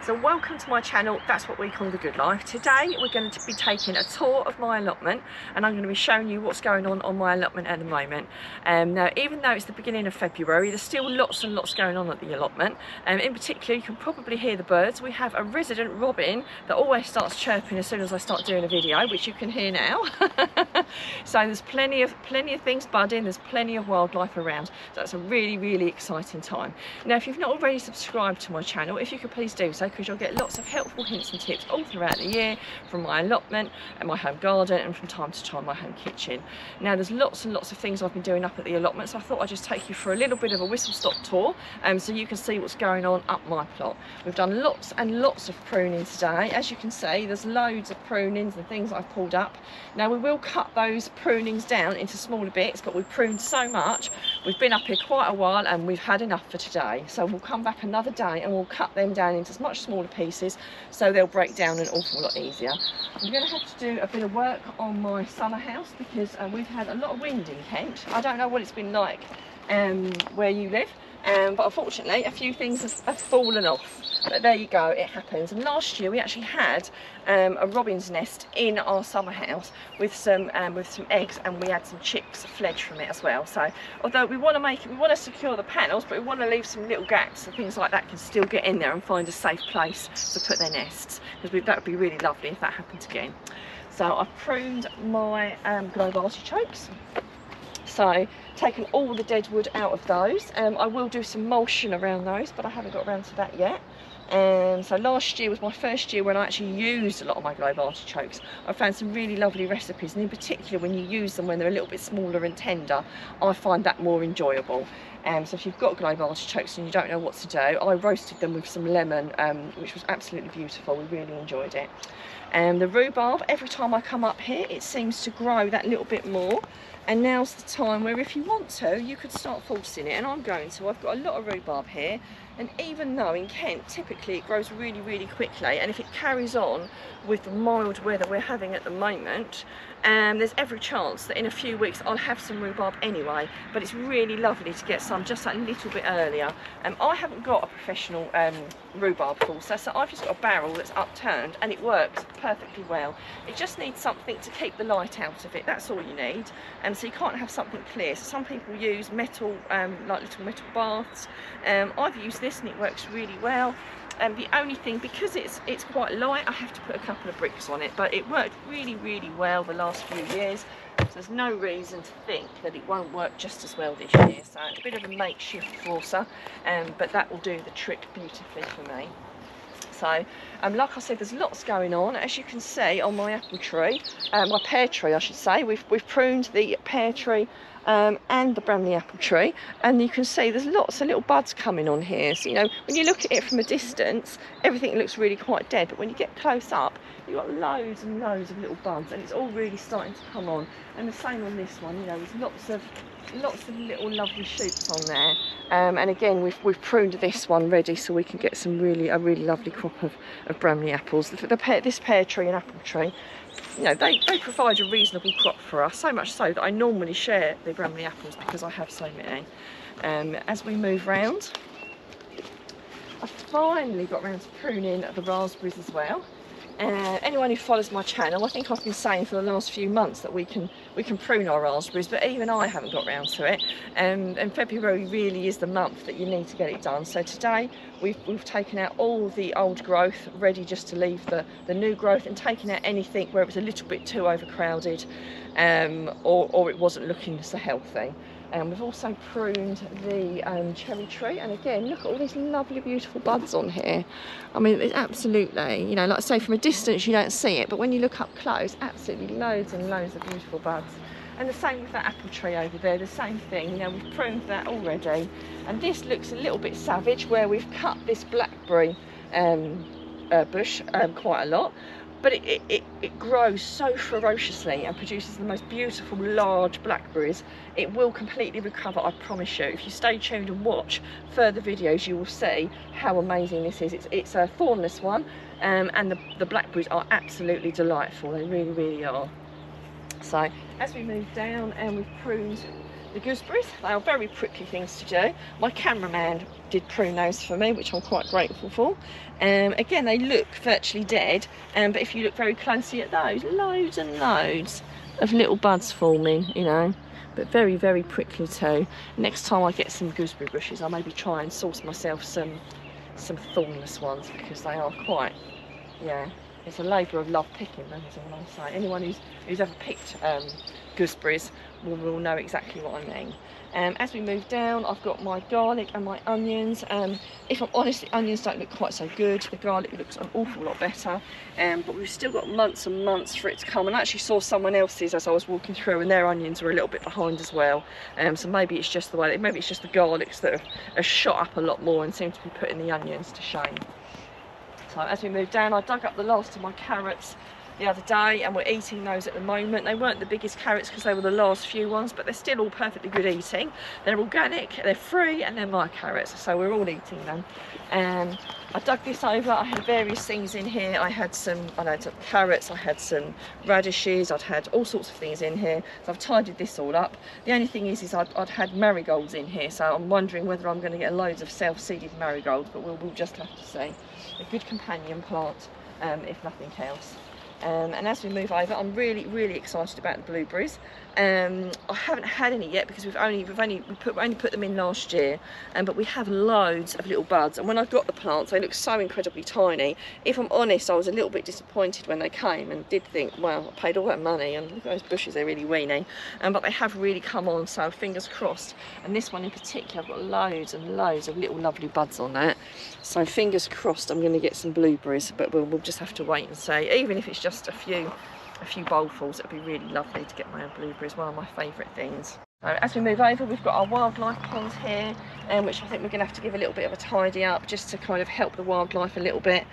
So welcome to my channel, That's What We Call the Good Life. Today we're going to be taking a tour of my allotment and I'm going to be showing you what's going on my allotment at the moment. Now even though it's the beginning of February, there's still lots and lots going on at the allotment. In particular, you can probably hear the birds. We have a resident robin that always starts chirping as soon as I start doing a video, which you can hear now. So there's plenty of things budding, there's plenty of wildlife around. So it's a really exciting time. Now if you've not already subscribed to my channel, if you could please do so, because you'll get lots of helpful hints and tips all throughout the year from my allotment and my home garden, and from time to time my home kitchen. Now there's lots and lots of things I've been doing up at the allotment, so I thought I'd just take you for a little bit of a whistle-stop tour so you can see what's going on up my plot. We've done lots and lots of pruning today. As you can see, there's loads of prunings and things I've pulled up. Now we will cut those prunings down into smaller bits, but we've pruned so much, we've been up here quite a while and we've had enough for today. So we'll come back another day and we'll cut them down into as much smaller pieces so they'll break down an awful lot easier. I'm going to have to do a bit of work on my summer house because we've had a lot of wind in Kent. I don't know what it's been like where you live, but unfortunately a few things have fallen off. But there you go, it happens. And last year we actually had a robin's nest in our summer house with some eggs, and we had some chicks fledged from it as well. So although we want to secure the panels, but we want to leave some little gaps so things like that can still get in there and find a safe place to put their nests, because that would be really lovely if that happened again. So I've pruned my globe artichokes. So taken all the dead wood out of those. I will do some mulching around those, but I haven't got around to that yet. So last year was my first year when I actually used a lot of my globe artichokes. I found some really lovely recipes, and in particular when you use them when they're a little bit smaller and tender, I find that more enjoyable. So if you've got globe artichokes and you don't know what to do, I roasted them with some lemon, which was absolutely beautiful. We really enjoyed it. The rhubarb, every time I come up here it seems to grow that little bit more, and now's the time where if you want to, you could start forcing it, and I'm going to. I've got a lot of rhubarb here, and even though in Kent typically it grows really quickly, and if it carries on with the mild weather we're having at the moment, there's every chance that in a few weeks I'll have some rhubarb anyway. But it's really lovely to get some just that little bit earlier. I haven't got a professional rhubarb forcer, so I've just got a barrel that's upturned and it works perfectly well. It just needs something to keep the light out of it, that's all you need. So you can't have something clear. So some people use metal, like little metal baths. I've used this and it works really well. The only thing, because it's quite light, I have to put a couple of bricks on it, but it worked really well the last few years, so there's no reason to think that it won't work just as well this year. So it's a bit of a makeshift forcer, but that will do the trick beautifully for me. So like I said, there's lots going on. As you can see on my apple tree, my pear tree I should say, we've pruned the pear tree and the Bramley apple tree, and you can see there's lots of little buds coming on here. So you know, when you look at it from a distance, everything looks really quite dead, but when you get close up, you've got loads and loads of little buds, and it's all really starting to come on. And the same on this one, you know, there's lots of little lovely shoots on there. And again, we've pruned this one ready so we can get a really lovely crop of Bramley apples. This pear tree and apple tree, you know, they provide a reasonable crop for us, so much so that I normally share the Bramley apples because I have so many. As we move round, I finally got round to pruning the raspberries as well. Anyone who follows my channel, I think I've been saying for the last few months that we can prune our raspberries, but even I haven't got round to it. And February really is the month that you need to get it done. So today we've taken out all the old growth, ready just to leave the new growth, and taken out anything where it was a little bit too overcrowded, or it wasn't looking so healthy. We've also pruned the cherry tree, and again, look at all these lovely beautiful buds on here. I mean, it's absolutely, you know, like I say, from a distance you don't see it, but when you look up close, absolutely loads and loads of beautiful buds. And the same with that apple tree over there, the same thing, you know, we've pruned that already. And this looks a little bit savage where we've cut this blackberry bush quite a lot. But it grows so ferociously and produces the most beautiful large blackberries. It will completely recover, I promise you. If you stay tuned and watch further videos, you will see how amazing this is. It's a thornless one, and the blackberries are absolutely delightful. They really are. So as we move down, and we've pruned the gooseberries. They are very prickly things to do. My cameraman did prune those for me, which I'm quite grateful for. Again, they look virtually dead, but if you look very closely at those, loads and loads of little buds forming, you know, but very, very prickly too. Next time I get some gooseberry bushes, I'll maybe try and source myself some thornless ones, because they are quite, yeah, it's a labour of love picking them, is all I say. Anyone who's ever picked gooseberries will know exactly what I mean. As we move down, I've got my garlic and my onions. If I'm honest, the onions don't look quite so good. The garlic looks an awful lot better, but we've still got months and months for it to come. And I actually saw someone else's as I was walking through, and their onions were a little bit behind as well. So maybe it's just the way, maybe it's just the garlics that are shot up a lot more and seem to be putting the onions to shame. So as we move down, I dug up the last of my carrots the other day, and we're eating those at the moment. They weren't the biggest carrots because they were the last few ones, but they're still all perfectly good eating. They're organic, they're free, and they're my carrots, so we're all eating them. I dug this over. I had various things in here. I had some carrots, I had some radishes, I'd had all sorts of things in here, so I've tidied this all up. The only thing is I'd had marigolds in here, so I'm wondering whether I'm going to get loads of self-seeded marigolds, but we'll just have to see. A good companion plant, if nothing else. And as we move over, I'm really, really excited about the blueberries. I haven't had any yet because we've only put them in last year, but we have loads of little buds. And when I got the plants, they look so incredibly tiny. If I'm honest, I was a little bit disappointed when they came, and did think, well, I paid all that money, and look at those bushes, they're really weeny. But they have really come on, so fingers crossed. And this one in particular, I've got loads and loads of little lovely buds on that. So fingers crossed, I'm going to get some blueberries, but we'll just have to wait and see. Even if it's just a few bowlfuls, it'd be really lovely to get my own blueberries, one of my favourite things. So as we move over, we've got our wildlife pond here, which I think we're going to have to give a little bit of a tidy up, just to kind of help the wildlife a little bit.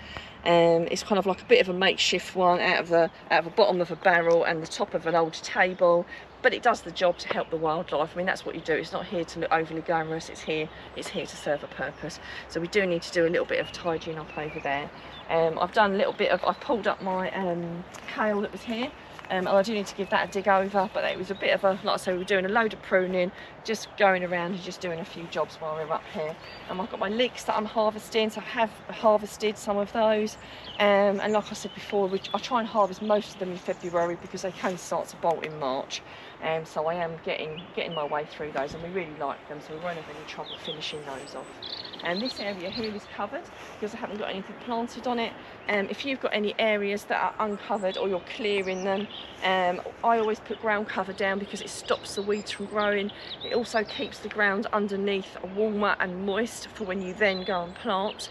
It's kind of like a bit of a makeshift one out of the bottom of a barrel and the top of an old table, but it does the job to help the wildlife. I mean, that's what you do. It's not here to look overly glamorous. It's here to serve a purpose. So we do need to do a little bit of tidying up over there. I've done a little bit of, I've pulled up my kale that was here. And I do need to give that a dig over, but it was a bit of a, like I say, we were doing a load of pruning, just going around and just doing a few jobs while we were up here. And I've got my leeks that I'm harvesting, so I have harvested some of those. And like I said before, I try and harvest most of them in February because they can start to bolt in March. So I am getting my way through those, and we really like them, so we won't have any trouble finishing those off. And this area here is covered because I haven't got anything planted on it. If you've got any areas that are uncovered or you're clearing them, I always put ground cover down because it stops the weeds from growing. It also keeps the ground underneath warmer and moist for when you then go and plant,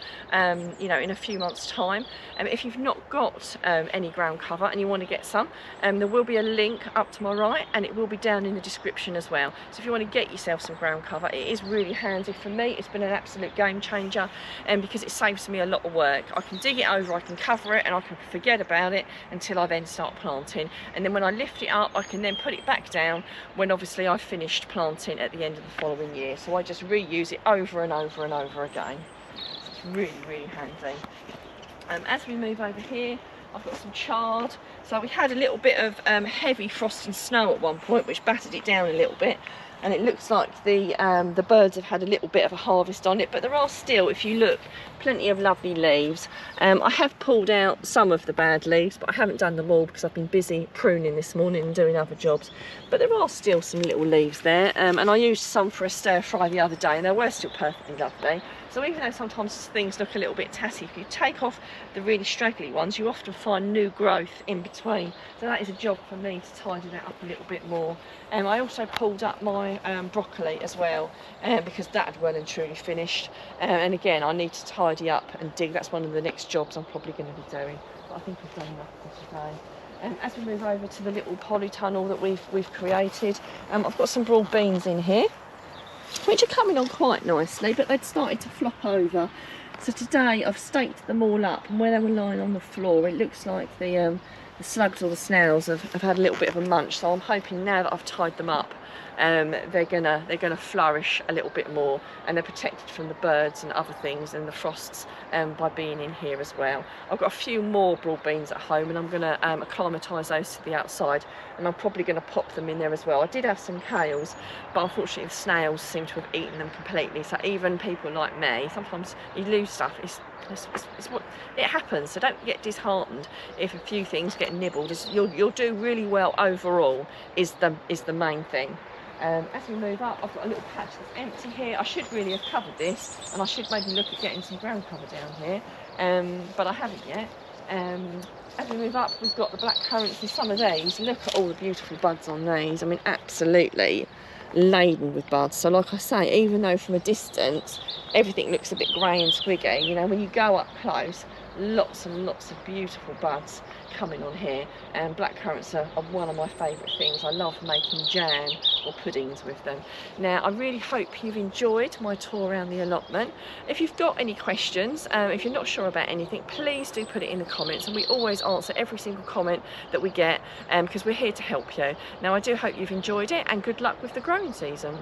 you know, in a few months' time. If you've not got any ground cover and you want to get some, there will be a link up to my right, and it will be down in the description as well. So if you want to get yourself some ground cover, it is really handy. For me, it's been an absolute game changer, because it saves me a lot of work. I can dig it over, I can cover it, and I can forget about it until I then start planting. And then when I lift it up, I can then put it back down when obviously I've finished planting at the end of the following year. So I just reuse it over and over and over again. So it's really, really handy. As we move over here, I've got some chard. So we had a little bit of heavy frost and snow at one point, which battered it down a little bit, and it looks like the birds have had a little bit of a harvest on it, but there are still, if you look, plenty of lovely leaves. I have pulled out some of the bad leaves, but I haven't done them all because I've been busy pruning this morning and doing other jobs, but there are still some little leaves there, and I used some for a stir fry the other day, and they were still perfectly lovely. So even though sometimes things look a little bit tatty, if you take off the really straggly ones, you often find new growth in between. So that is a job for me to tidy that up a little bit more. I also pulled up my broccoli as well, because that had well and truly finished. And again, I need to tidy up and dig. That's one of the next jobs I'm probably going to be doing. But I think I've done enough for today. As we move over to the little polytunnel that we've created, I've got some broad beans in here, which are coming on quite nicely, but they'd started to flop over. So today I've staked them all up, and where they were lying on the floor, it looks like the slugs or the snails have had a little bit of a munch. So I'm hoping now that I've tied them up, they're gonna flourish a little bit more, and they're protected from the birds and other things and the frosts by being in here as well. I've got a few more broad beans at home, and I'm gonna acclimatise those to the outside, and I'm probably gonna pop them in there as well. I did have some kales, but unfortunately the snails seem to have eaten them completely. So even people like me, sometimes you lose stuff. It's what it happens. So don't get disheartened if a few things get nibbled. You'll do really well overall. Is the main thing. As we move up, I've got a little patch that's empty here. I should really have covered this, and I should maybe look at getting some ground cover down here, but I haven't yet. As we move up, we've got the black currants, and some of these, look at all the beautiful buds on these. I mean, absolutely laden with buds. So like I say, even though from a distance everything looks a bit grey and squiggy, you know, when you go up close, lots and lots of beautiful buds coming on here. And black currants are one of my favourite things. I love making jam or puddings with them. Now, I really hope you've enjoyed my tour around the allotment. If you've got any questions, if you're not sure about anything, please do put it in the comments, and we always answer every single comment that we get, because we're here to help you. Now, I do hope you've enjoyed it, and good luck with the growing season.